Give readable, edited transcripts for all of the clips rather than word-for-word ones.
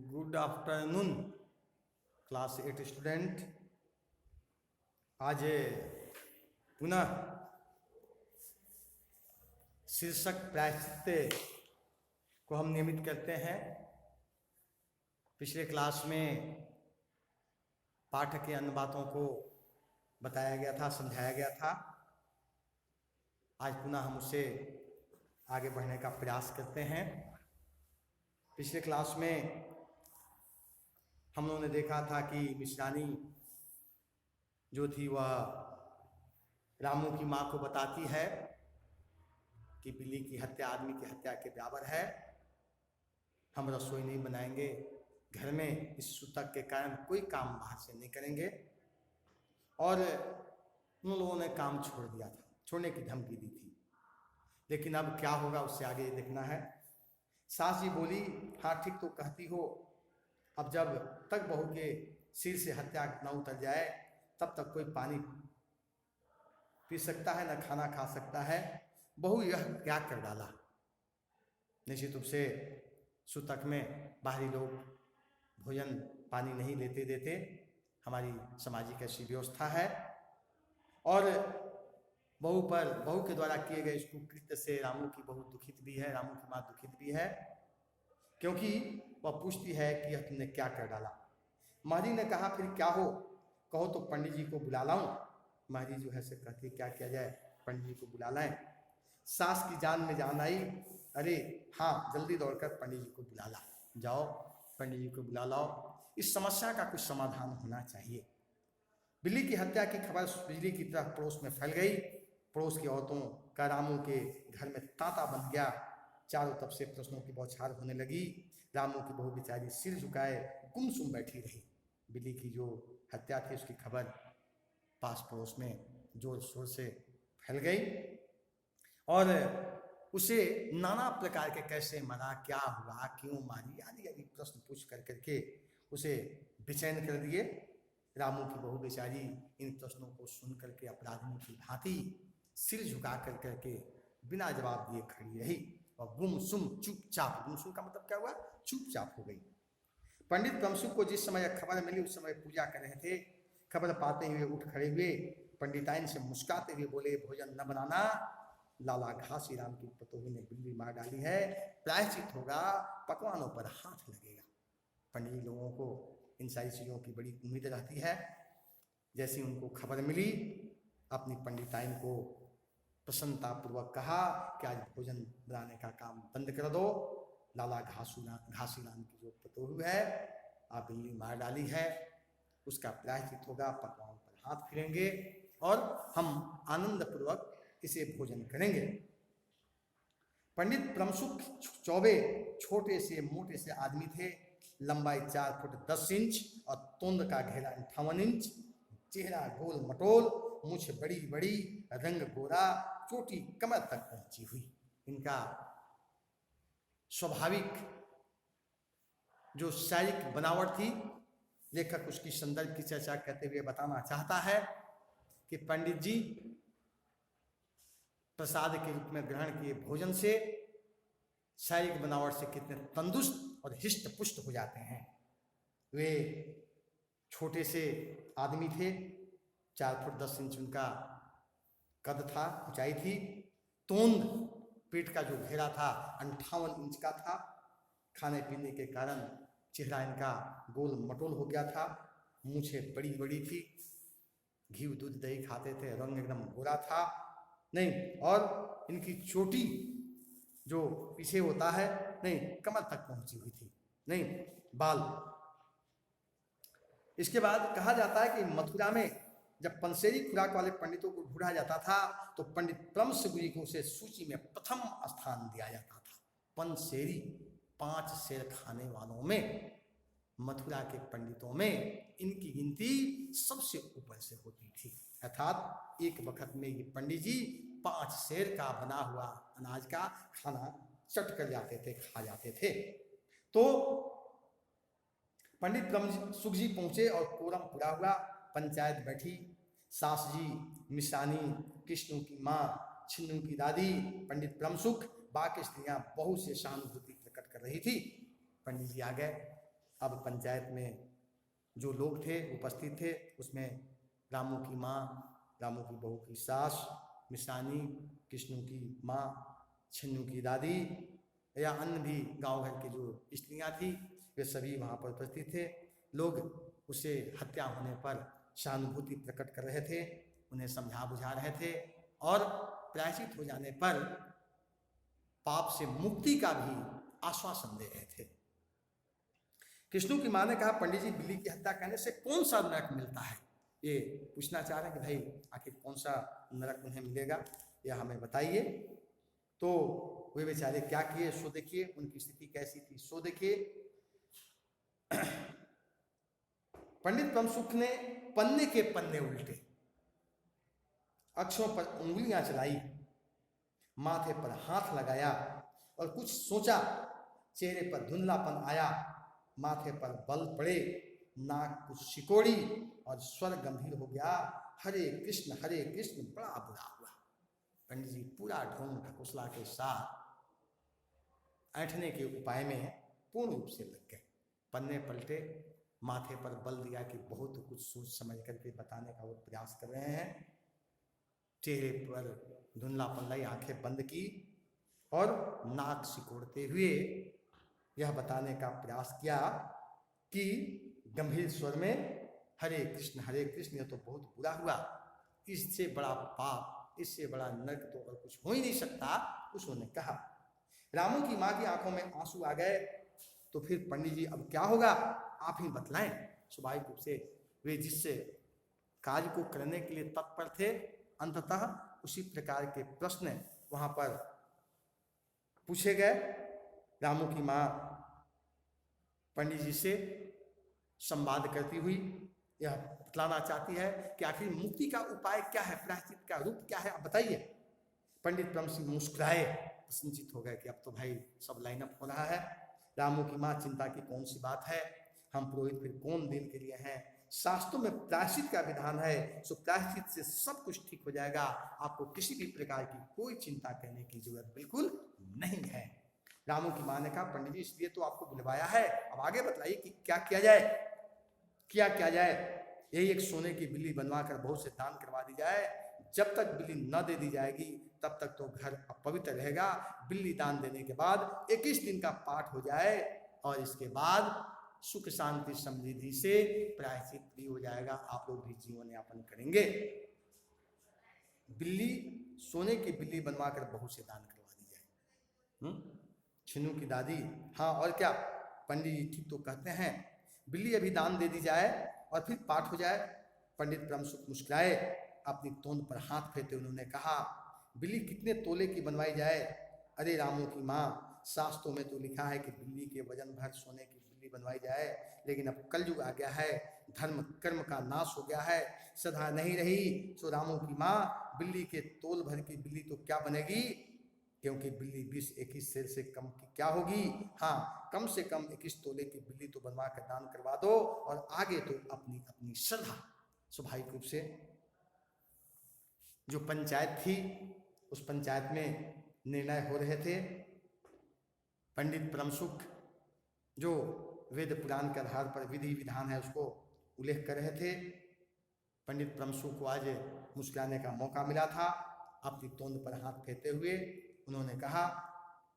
Good afternoon class 8 student. आज पुनः शीर्षक प्रायश्चित्त को हम नियमित करते हैं। पिछले क्लास में पाठ के अन्य बातों को बताया गया था, समझाया गया था। आज पुनः हम उससे आगे बढ़ने का प्रयास करते हैं। पिछले क्लास में हम लोगों ने देखा था कि मिश्रानी जो थी वह रामू की माँ को बताती है कि बिल्ली की हत्या आदमी की हत्या के बराबर है। हम रसोई नहीं बनाएंगे, घर में इस सूतक के कारण कोई काम बाहर से नहीं करेंगे। और उन लोगों ने काम छोड़ दिया था, छोड़ने की धमकी दी थी। लेकिन अब क्या होगा उससे आगे देखना है। सास जी बोली, हाँ ठीक तो कहती हो, अब जब तक बहू के सिर से हत्या न उतर जाए तब तक कोई पानी पी सकता है, न खाना खा सकता है। बहू यह क्या कर डाला। निश्चित रूप से सूतक में बाहरी लोग भोजन पानी नहीं लेते देते, हमारी सामाजिक ऐसी व्यवस्था है। और बहू के द्वारा किए गए इस कुकृत्य से रामू की बहू दुखित भी है, रामू की माँ दुखित भी है, क्योंकि वह पूछती है कि यह तुमने क्या कर डाला। महरी ने कहा, फिर क्या हो, कहो तो पंडित जी को बुला लाऊं। महरी जो है से कहती, क्या किया जाए, पंडित जी को बुला लाएं। सास की जान में जान आई। अरे हाँ, जल्दी दौड़कर पंडित जी को बुला ला, जाओ पंडित जी को बुला लाओ। इस समस्या का कुछ समाधान होना चाहिए। बिल्ली की हत्या की खबर बिजली की तरह पड़ोस में फैल गई। पड़ोस की औरतों का रामू के घर में तांता बन गया। चारों तरफ से प्रश्नों की बौछार होने लगी। रामू की बहू बेचारी सिर झुकाए गुमसुम बैठी रही। बिल्ली की जो हत्या थी उसकी खबर पास पड़ोस में जोर शोर से फैल गई और उसे नाना प्रकार के कैसे मरा, क्या हुआ, क्यों मारी आदि आदि प्रश्न पूछ करके उसे बेचैन कर दिए। रामू की बहू बेचारी इन प्रश्नों को सुन करके अपराधियों की भांति सिर झुका करके बिना जवाब दिए खड़ी रही और गुमसुम चुपचाप। गुमसुम का मतलब क्या हुआ, चुपचाप हो गई। पंडित प्रमसुख को जिस समय खबर मिली उस समय पूजा कर रहे थे। खबर पाते हुए उठ खड़े हुए पंडिताइन से मुस्कुराते हुए बोले, भोजन न बनाना, लाला घासी राम की पतोही ने बिल्ली मार डाली है, प्रायश्चित होगा, पकवानों पर हाथ लगेगा। पंडित लोगों को इन सारी चीज़ों की बड़ी उम्मीद रहती है। जैसी उनको खबर मिली, अपनी पंडिताइन को प्रसन्नतापूर्वक कहा कि आज भोजन बनाने का काम बंद कर दो। लाला घासीराम की जो पतोहू है, आप बिल्ली मार डाली है, उसका प्रायश्चित होगा, पकवान पर हाथ फिरेंगे और हम आनंद पूर्वक इसे भोजन करेंगे। पंडित प्रमसुख चौबे छोटे से मोटे से आदमी थे। लंबाई 4 फुट 10 इंच और तोंद का घेरा 58 इंच। चेहरा गोल मटोल, मूछ बड़ी बड़ी, रंग गोरा, चोटी कमर तक पहुंची हुई। इनका स्वाभाविक जो शारीरिक बनावट थी, लेखक उसकी संदर्भ की चर्चा करते हुए बताना चाहता है कि पंडित जी प्रसाद के रूप में ग्रहण किए भोजन से शारीरिक बनावट से कितने तंदुरुस्त और हिष्ट पुष्ट हो जाते हैं। वे छोटे से आदमी थे, 4 फुट 10 इंच उनका कद था, ऊंचाई थी। तोंद पेट का जो घेरा था 58 इंच का था। खाने पीने के कारण चेहरा इनका गोल मटोल हो गया था। मूछें बड़ी बड़ी थी, घी दूध दही खाते थे, रंग एकदम गोरा था नहीं, और इनकी चोटी जो पीछे होता है नहीं, कमर तक पहुंची हुई थी नहीं, बाल। इसके बाद कहा जाता है कि मथुरा में जब पंसेरी खुराक वाले पंडितों को ढूंढा जाता था तो पंडित प्रमसुख जी को उसे सूची में प्रथम स्थान दिया जाता था। पंसेरी 5 शेर खाने वालों में, मथुरा के पंडितों में इनकी गिनती सबसे ऊपर से होती थी। अर्थात एक वक्त में ये पंडित जी 5 शेर का बना हुआ अनाज का खाना चट कर जाते थे, खा जाते थे। तो पंडित प्रमसुख जी पहुंचे और कोरम पूरा हुआ। पंचायत बैठी। सास जी, मिश्रानी, कृष्णु की माँ, छिन्नू की दादी, पंडित प्रमसुख, बाकी स्त्रियां बहुत से सहानुभूति प्रकट कर रही थी। पंडित जी आ गए। अब पंचायत में जो लोग थे उपस्थित थे, उसमें रामू की माँ, रामू की बहू की सास मिसानी, कृष्णू की माँ, छिन्नू की दादी या अन्य भी गांव घर की जो स्त्रियां थी, वे सभी वहां पर उपस्थित थे। लोग उसे हत्या होने पर सहानुभूति प्रकट कर रहे थे, उन्हें समझा बुझा रहे थे और प्रायश्चित हो जाने पर पाप से मुक्ति का भी आश्वासन दे रहे थे। कृष्णू की मां ने कहा, पंडित जी, बिल्ली की हत्या करने से कौन सा नरक मिलता है? ये पूछना चाह रहे हैं कि भाई आखिर कौन सा नरक उन्हें मिलेगा, यह हमें बताइए। तो वे बेचारे क्या किए सो देखिए, उनकी स्थिति कैसी थी सो देखिए। पंडित ब्रह्मसुख ने पन्ने के पन्ने उल्टे, अक्षरों पर उंगलियां चलाई, माथे पर हाथ लगाया और कुछ सोचा। चेहरे पर धुंधलापन आया, माथे पर बल पड़े, नाक कुछ सिकोड़ी और स्वर गंभीर हो गया, हरे कृष्ण हरे कृष्ण। बड़ा बुरा हुआ। पंडित जी पूरा ढोंग ढकोसला के साथ ऐंठने के उपाय में पूर्ण रूप से लग गए। पन्ने पलटे, माथे पर बल दिया कि बहुत कुछ सोच समझ करके बताने का वो प्रयास कर रहे हैं। चेहरे पर धुंधलापन लाई, आंखें बंद की और नाक सिकोड़ते हुए यह बताने का प्रयास किया कि गंभीर स्वर में, हरे कृष्ण हरे कृष्ण। यह तो बहुत बुरा हुआ, इससे बड़ा पाप, इससे बड़ा नरक तो और कुछ हो ही नहीं सकता, उसने कहा। रामू की मां की आंखों में आंसू आ गए। तो फिर पंडित जी अब क्या होगा, आप ही बतलाएं। स्वाभाविक रूप से वे जिससे कार्य को करने के लिए तत्पर थे, अंततः उसी प्रकार के प्रश्न वहां पर पूछे गए। रामू की मां पंडित जी से संवाद करती हुई यह बतलाना चाहती है कि आखिर मुक्ति का उपाय क्या है, प्रायश्चित का रूप क्या है, आप बताइए। पंडित ब्रह्म सिंह मुस्कुराए, प्रसन्नचित हो गए कि अब तो भाई सब लाइनअप हो रहा है। रामू की मां, चिंता की कौन सी बात है, हम पुरोहित फिर कौन दिन के लिए हैं, शास्त्रों में प्रायश्चित का विधान है, सो प्रायश्चित से सब कुछ ठीक हो जाएगा, आपको किसी भी प्रकार की कोई चिंता करने की जरूरत बिल्कुल नहीं है। रामू की मां ने कहा, पंडित जी इसलिए तो आपको बुलवाया है, अब आगे बतलाइए कि क्या किया जाए, क्या किया जाए। यही एक सोने की बिल्ली बनवा कर बहुत से दान करवा दी जाए, जब तक बिल्ली न दे दी जाएगी तब तक तो घर अपवित्र रहेगा। बिल्ली दान देने के बाद 21 दिन का पाठ हो जाए और इसके बाद सुख शांति समृद्धि से प्रायश्चित भी हो जाएगा, आप लोग भी जीवन यापन करेंगे। बिल्ली, सोने की बिल्ली बनवा कर बहुत से दान करवा दी जाए। छिन्नू की दादी, हाँ और क्या, पंडित जी ठीक तो कहते हैं, बिल्ली अभी दान दे दी जाए और फिर पाठ हो जाए। पंडित ब्रह्मसुख मुस्कुराए, अपनी तोंद पर हाथ फेरते उन्होंने कहा, बिल्ली कितने तोले की बनवाई जाए? अरे रामू की माँ, शास्त्रों में तो लिखा है कि बिल्ली के वजन भर सोने की बिल्ली बनवाई जाए, लेकिन अब कलयुग आ गया है, धर्म कर्म का नाश हो गया है, सदा नहीं रही। सो रामू की माँ, बिल्ली के तोल भर की बिल्ली तो क्या बनेगी, क्योंकि बिल्ली 20-21 सेर से कम की क्या होगी। हाँ, कम से कम 21 तोले की बिल्ली तो बनवा कर दान करवा दो और आगे तो अपनी अपनी श्रद्धा। स्वाभाविक रूप से जो पंचायत थी, उस पंचायत में निर्णय हो रहे थे। पंडित ब्रह्मसुख जो वेद पुराण के आधार पर विधि विधान है उसको उल्लेख कर रहे थे। पंडित ब्रह्मसुख को आज मुस्कुराने का मौका मिला था। अपनी तोंद पर हाथ फेरते हुए उन्होंने कहा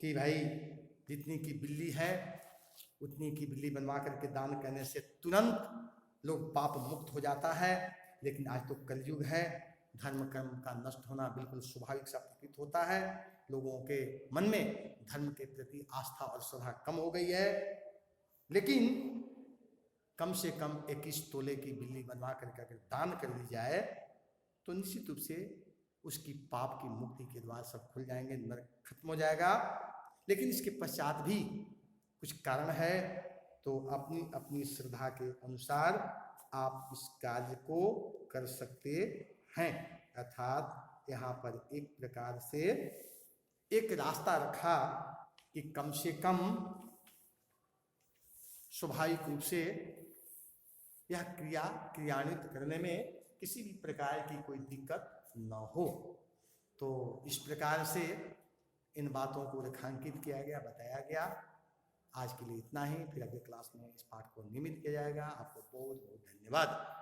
कि भाई जितनी की बिल्ली है उतनी की बिल्ली बनवा करके दान करने से तुरंत लोग पाप मुक्त हो जाता है, लेकिन आज तो कलयुग है, धर्म कर्म का नष्ट होना बिल्कुल स्वाभाविक सा प्रतीत होता है। लोगों के मन में धर्म के प्रति आस्था और श्रद्धा कम हो गई है, लेकिन कम से कम 21 तोले की बिल्ली बनवा करके अगर दान कर दी जाए तो निश्चित रूप से उसकी पाप की मुक्ति के द्वार सब खुल जाएंगे, नरक खत्म हो जाएगा। लेकिन इसके पश्चात भी कुछ कारण है, तो अपनी अपनी श्रद्धा के अनुसार आप इस कार्य को कर सकते हैं। अर्थात यहाँ पर एक प्रकार से एक रास्ता रखा कि कम से कम स्वाभाविक रूप से यह क्रिया क्रियान्वित करने में किसी भी प्रकार की कोई दिक्कत न हो। तो इस प्रकार से इन बातों को रेखांकित किया गया, बताया गया। आज के लिए इतना ही, फिर अगले क्लास में इस पाठ को नियमित किया जाएगा। आपको बहुत बहुत धन्यवाद।